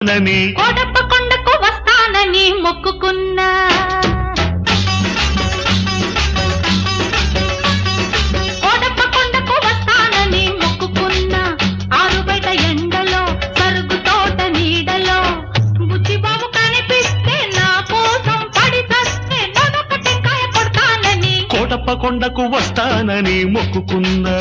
కోటప్ప కొండకు వస్తానని మొక్కుకున్నా కోటప్ప కొండకు వస్తానని మొక్కుకున్నా ఆరు బయట ఎండలో సరుగు తోట నీడలో బుచ్చిబాబు కనిపిస్తే నా కోసం పడి చస్తే నొనొక టెంకాయ కొడతానని కోటప్ప కొండకు వస్తానని మొక్కుకున్నా